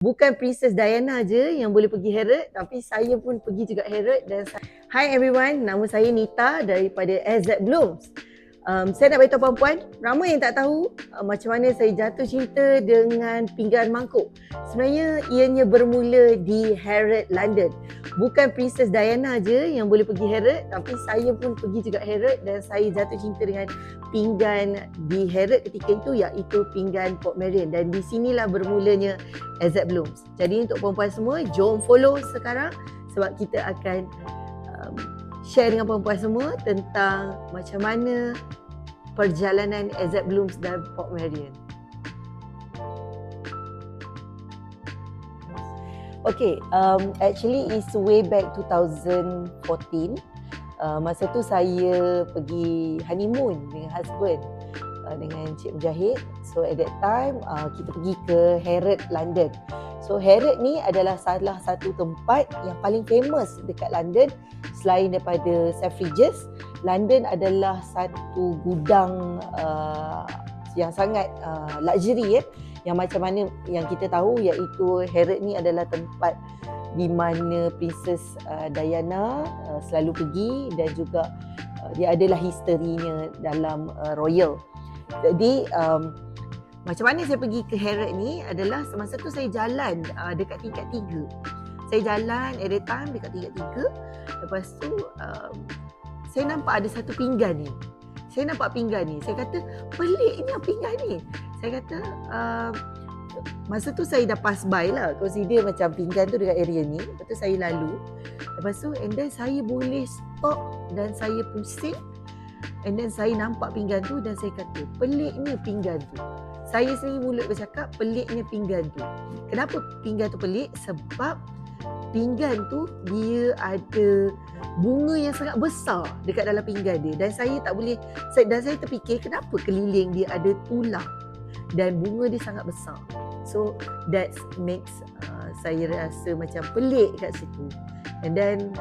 Bukan Princess Diana je yang boleh pergi Harrods, tapi saya pun pergi juga Harrods. Dan Hi everyone, nama saya Nita daripada AZ Blooms. Saya nak beritahu perempuan, ramai yang tak tahu macam mana saya jatuh cinta dengan pinggan mangkuk. Sebenarnya ianya bermula di Harrods, London. Bukan Princess Diana je yang boleh pergi Harrods, tapi saya pun pergi juga Harrods dan saya jatuh cinta dengan pinggan di Harrods ketika itu, iaitu pinggan Port Merian. Dan di sinilah bermulanya AZ Blooms. Jadi untuk perempuan semua, jom follow sekarang sebab kita akan share dengan perempuan semua tentang macam mana perjalanan AZ Blooms dan Port Merian. Okay, actually it's way back 2014. Masa tu saya pergi honeymoon dengan husband, dengan Cik Mujahid. So at that time kita pergi ke Harrods, London. So Harrods ni adalah salah satu tempat yang paling famous dekat London. Selain daripada Selfridges, London adalah satu gudang yang sangat luxury yang macam mana yang kita tahu, iaitu Harrods ni adalah tempat di mana Princess Diana selalu pergi dan juga dia adalah historinya dalam royal. Jadi macam mana saya pergi ke Harrods ni adalah semasa tu saya jalan dekat tingkat 3. Saya jalan at that time dekat tingkat 3. Lepas tu saya nampak ada satu pinggan ni. Saya nampak pinggan ni. Saya kata, peliknya pinggan ni. Saya kata, masa tu saya dah pass by lah. Consider macam pinggan tu dekat area ni. Lepas tu saya lalu. Lepas tu, and then saya boleh stop dan saya pusing. And then saya nampak pinggan tu dan saya kata, peliknya pinggan tu. Saya sendiri mulut bercakap, peliknya pinggan tu. Kenapa pinggan tu pelik? Sebab pinggan tu dia ada bunga yang sangat besar dekat dalam pinggan dia. Dan saya tak boleh, dan saya terfikir kenapa keliling dia ada tulang dan bunga dia sangat besar. So that makes saya rasa macam pelik kat situ. And then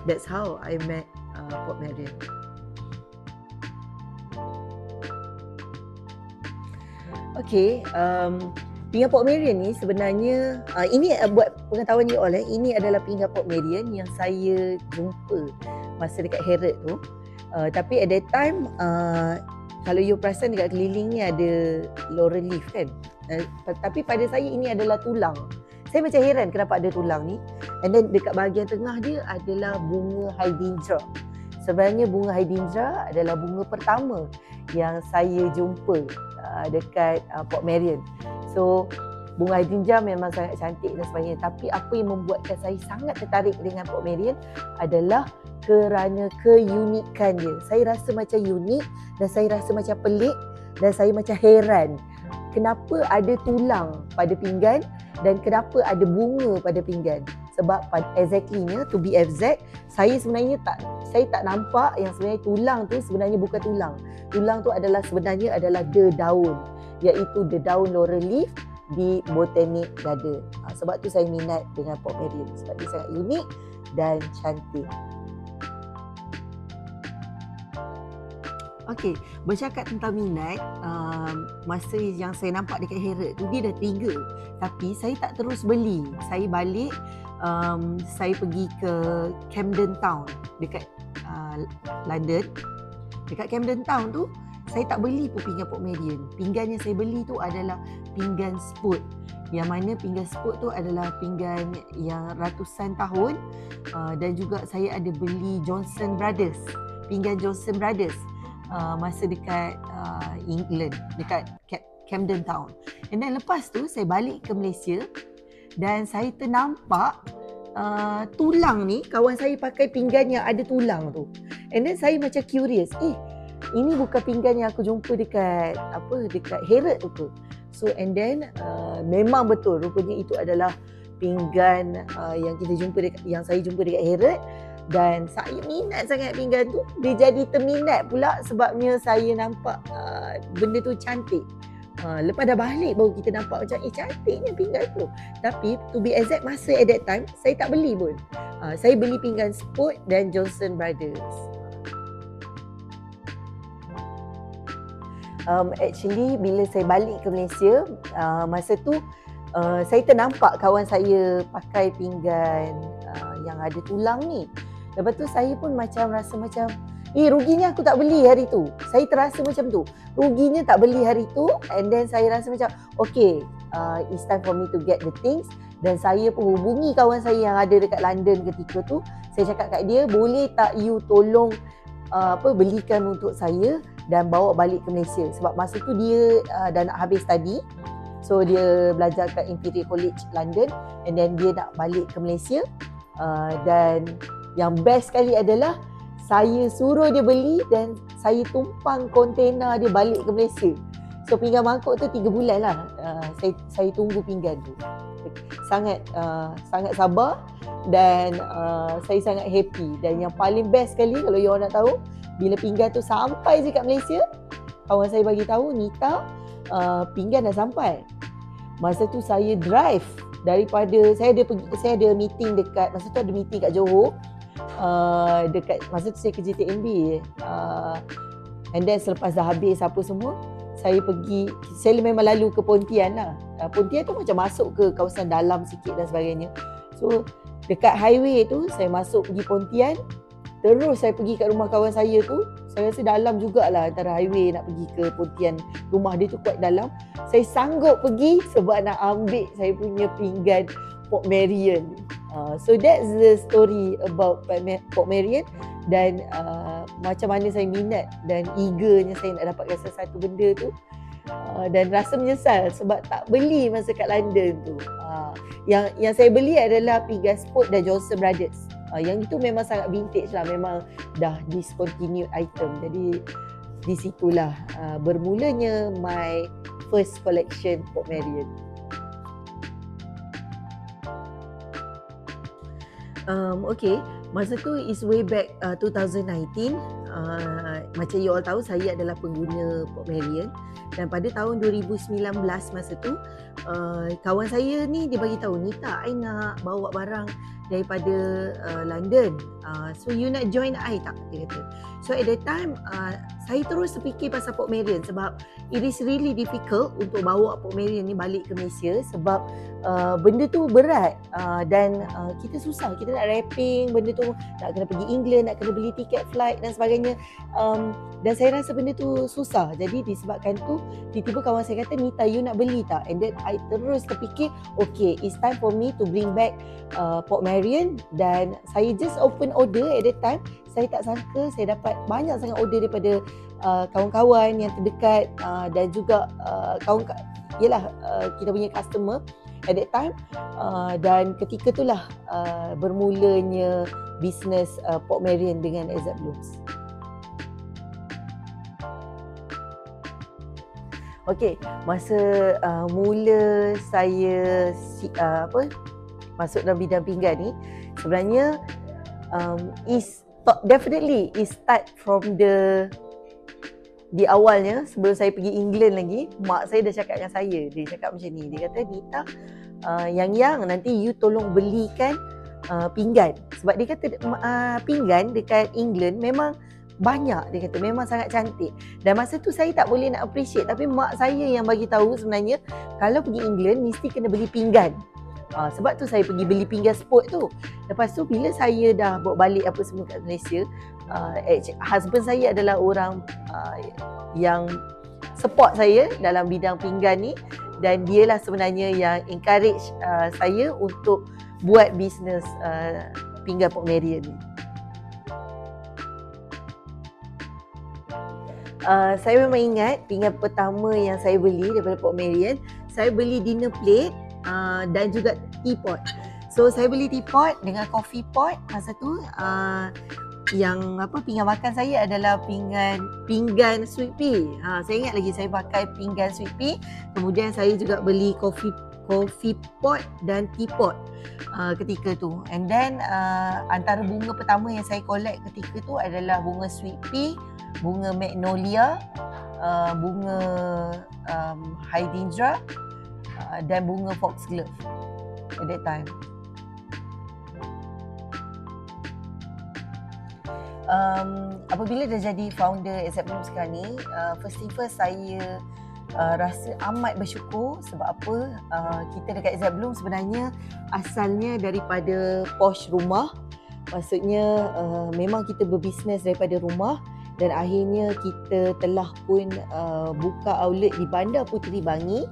that's how I met Port Merian. Okay, pinggan Port Merian ni sebenarnya, ini buat pengetahuan you all, ini adalah pinggan Port Merian yang saya jumpa masa dekat Harrods tu. Tapi at that time, kalau you perasan dekat keliling ni ada laurel leaf kan. Tapi pada saya ini adalah tulang. Saya macam heran kenapa ada tulang ni. And then dekat bahagian tengah dia adalah bunga hydrangea. Sebenarnya bunga hydrangea adalah bunga pertama yang saya jumpa dekat Port Merian. So bunga hydrangea memang sangat cantik dan sebagainya. Tapi apa yang membuatkan saya sangat tertarik dengan Port Merian adalah kerana keunikan dia. Saya rasa macam unik dan saya rasa macam pelik dan saya macam heran. Kenapa ada tulang pada pinggan dan kenapa ada bunga pada pinggan? Sebab exactly-nya, to be exact, saya tak nampak yang sebenarnya tulang tu sebenarnya bukan tulang. Tulang tu sebenarnya adalah the daun, iaitu the daun laurel leaf di Botanic Garden. Sebab tu saya minat dengan Port Merian sebab dia sangat unik dan cantik. Okey, bercakap tentang minat, masa yang saya nampak dekat Harrods tu dia dah 3. Tapi saya tak terus beli. Saya balik, saya pergi ke Camden Town dekat London. Dekat Camden Town tu, saya tak beli pun pinggan Port Merian. Pinggan yang saya beli tu adalah pinggan Spode. Yang mana pinggan Spode tu adalah pinggan yang ratusan tahun. Dan juga saya ada beli Johnson Brothers. Pinggan Johnson Brothers. Masa dekat England, dekat Camden Town. And then lepas tu saya balik ke Malaysia dan saya ternampak tulang ni. Kawan saya pakai pinggan yang ada tulang tu. And then saya macam curious, ini bukan pinggan yang aku jumpa dekat Harrods tu ke? So and then memang betul, rupanya itu adalah pinggan yang saya jumpa dekat Harrods. Dan saya minat sangat pinggan tu. Dia jadi terminat pula sebabnya saya nampak benda tu cantik. Lepas dah balik baru kita nampak macam cantiknya pinggan tu. Tapi to be exact, masa at that time saya tak beli pun. Saya beli pinggan Spode dan Johnson Brothers. Actually bila saya balik ke Malaysia, masa tu saya ternampak kawan saya pakai pinggan yang ada tulang ni. Lepas tu saya pun macam rasa macam, ruginya aku tak beli hari tu. Saya terasa macam tu. Ruginya tak beli hari tu, and then saya rasa macam, okay, it's time for me to get the things. Dan saya pun hubungi kawan saya yang ada dekat London ketika tu. Saya cakap kat dia, boleh tak you tolong belikan untuk saya dan bawa balik ke Malaysia. Sebab masa tu dia dah nak habis study. So dia belajar kat Imperial College London, and then dia nak balik ke Malaysia. Dan yang best sekali adalah saya suruh dia beli dan saya tumpang kontena dia balik ke Malaysia. So pinggan mangkuk tu 3 bulan lah saya tunggu pinggan tu. Sangat sabar dan saya sangat happy. Dan yang paling best sekali, kalau you nak tahu, bila pinggan tu sampai je kat Malaysia, kawan saya bagi tahu, Nita, pinggan dah sampai. Masa tu saya drive daripada saya ada meeting dekat, masa tu ada meeting kat Johor, dekat masa tu saya kerja TMB, and then selepas dah habis apa semua, saya memang lalu ke Pontian lah. Pontian tu macam masuk ke kawasan dalam sikit dan sebagainya. So dekat highway tu saya masuk pergi Pontian, terus saya pergi kat rumah kawan saya tu. Saya rasa dalam jugalah antara highway nak pergi ke Pontian. Rumah dia tu quite dalam. Saya sanggup pergi sebab nak ambil saya punya pinggan Port Marion. So that's the story about Port Marion. Dan macam mana saya minat dan eagernya saya nak dapatkan sesuatu benda tu. Dan rasa menyesal sebab tak beli masa kat London tu. Yang saya beli adalah pinggan Sport dan Johnson Brothers. Yang itu memang sangat vintage lah, memang dah discontinued item. Jadi di situlah bermulanya my first collection Port Marion. Okay, masa tu is way back 2019. Macam you all tahu, saya adalah pengguna Port Marion. Dan pada tahun 2019 masa tu, kawan saya ni dia bagi tahu, Nita, I nak bawa barang daripada London. So you nak join I tak? Dia kata. So at that time, saya terus terfikir pasal Port Marion sebab it is really difficult untuk bawa Port Marion ni balik ke Malaysia sebab benda tu berat dan kita susah. Kita nak wrapping benda tu, nak kena pergi England, nak kena beli tiket flight dan sebagainya. Dan saya rasa benda tu susah. Jadi disebabkan tu, tiba-tiba kawan saya kata, Nita, you nak beli tak? And then I terus terfikir, okay, it's time for me to bring back Port Marion. Dan saya just open order at that time. Saya tak sangka saya dapat banyak sangat order daripada kawan-kawan yang terdekat dan juga kita punya customer at that time. Dan ketika itulah bermulanya bisnes Port Marion dengan Exact Blooms. Okey, masa mula saya masuk dalam bidang pinggan ni, sebenarnya definitely it start from di awalnya. Sebelum saya pergi England lagi, mak saya dah cakap dengan saya. Dia cakap macam ni, dia kata, Nita, yang nanti you tolong belikan pinggan. Sebab dia kata pinggan dekat England memang banyak, dia kata memang sangat cantik. Dan masa tu saya tak boleh nak appreciate, tapi mak saya yang bagi tahu sebenarnya kalau pergi England mesti kena beli pinggan. Sebab tu saya pergi beli pinggan Sport tu. Lepas tu bila saya dah bawa balik apa semua kat Malaysia, husband saya adalah orang yang support saya dalam bidang pinggan ni, dan dialah sebenarnya yang encourage saya untuk buat bisnes pinggan Port Marion ni. Saya memang ingat pinggan pertama yang saya beli daripada Port Marion, saya beli dinner plate dan juga teapot. So saya beli teapot dengan coffee pot masa tu. Yang pinggan makan saya adalah pinggan sweet pea. Saya ingat lagi saya pakai pinggan sweet pea. Kemudian saya juga beli coffee pot dan teapot ketika tu. And then antara bunga pertama yang saya collect ketika tu adalah bunga sweet pea, bunga magnolia, bunga hydrangea dan bunga foxglove at that time. Apabila dah jadi founder Exact Blooms sekarang ni, first thing first, saya rasa amat bersyukur. Sebab apa? Kita dekat Exact Bloom sebenarnya asalnya daripada posh rumah. Maksudnya memang kita berbisnes daripada rumah dan akhirnya kita telah pun buka outlet di Bandar Puteri Bangi.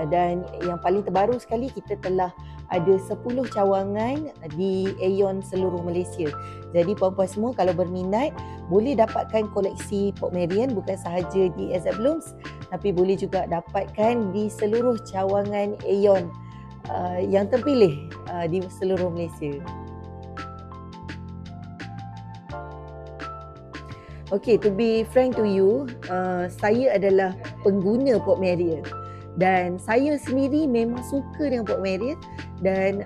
Dan yang paling terbaru sekali, kita telah ada 10 cawangan di Aeon seluruh Malaysia. Jadi puan-puan semua kalau berminat boleh dapatkan koleksi Portmeirion bukan sahaja di Exact Blooms, tapi boleh juga dapatkan di seluruh cawangan Aeon yang terpilih di seluruh Malaysia. Okay, to be frank to you, saya adalah pengguna Portmeirion. Dan saya sendiri memang suka dengan Portmeirion dan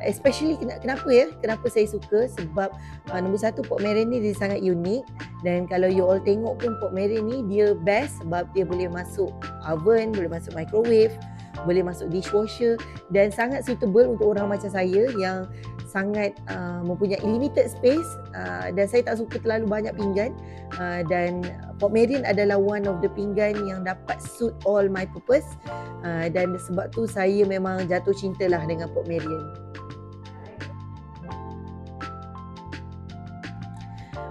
especially kenapa saya suka, sebab nombor satu, Portmeirion ni dia sangat unik. Dan kalau you all tengok pun, Portmeirion ni dia best sebab dia boleh masuk oven, boleh masuk microwave, boleh masuk dishwasher dan sangat suitable untuk orang macam saya yang sangat mempunyai limited space dan saya tak suka terlalu banyak pinggan, dan Portmeirion adalah one of the pinggan yang dapat suit all my purpose, dan sebab tu saya memang jatuh cinta lah dengan Portmeirion.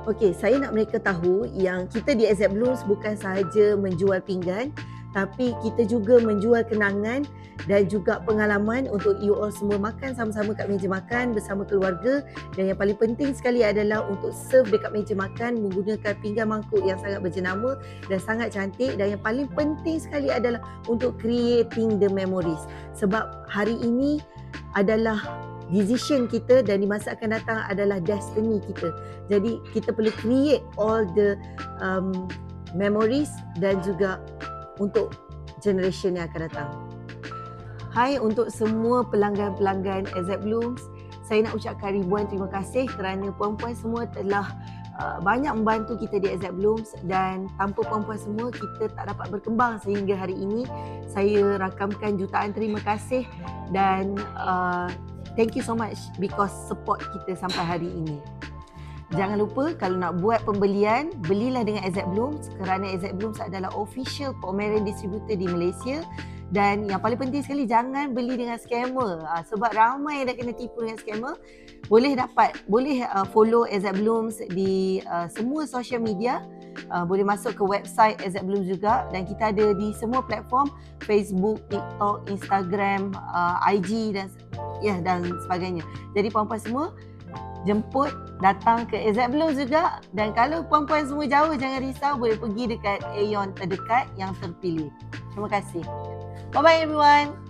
Okey, saya nak mereka tahu yang kita di Exact Blooms bukan sahaja menjual pinggan, tapi kita juga menjual kenangan dan juga pengalaman untuk you all semua makan sama-sama kat meja makan bersama keluarga. Dan yang paling penting sekali adalah untuk serve dekat meja makan menggunakan pinggan mangkuk yang sangat berjenama dan sangat cantik. Dan yang paling penting sekali adalah untuk creating the memories. Sebab hari ini adalah decision kita dan di masa akan datang adalah destiny kita. Jadi kita perlu create all the memories dan juga untuk generation yang akan datang. Hai untuk semua pelanggan-pelanggan Exact Blooms, saya nak ucapkan ribuan terima kasih kerana puan-puan semua telah banyak membantu kita di Exact Blooms, dan tanpa puan-puan semua kita tak dapat berkembang sehingga hari ini. Saya rakamkan jutaan terima kasih dan thank you so much because support kita sampai hari ini. Jangan lupa kalau nak buat pembelian, belilah dengan Exact Blooms kerana Exact Blooms adalah official Portmeirion distributor di Malaysia. Dan yang paling penting sekali, jangan beli dengan scammer, sebab ramai yang dah kena tipu dengan scammer. Boleh follow Exact Blooms di semua social media. Boleh masuk ke website Exact Blooms juga, dan kita ada di semua platform, Facebook, TikTok, Instagram, IG dan sebagainya. Jadi puan-puan semua datang ke Exact Blooms juga. Dan kalau puan-puan semua jauh, jangan risau, boleh pergi dekat Aeon terdekat yang terpilih. Terima kasih. Bye bye everyone.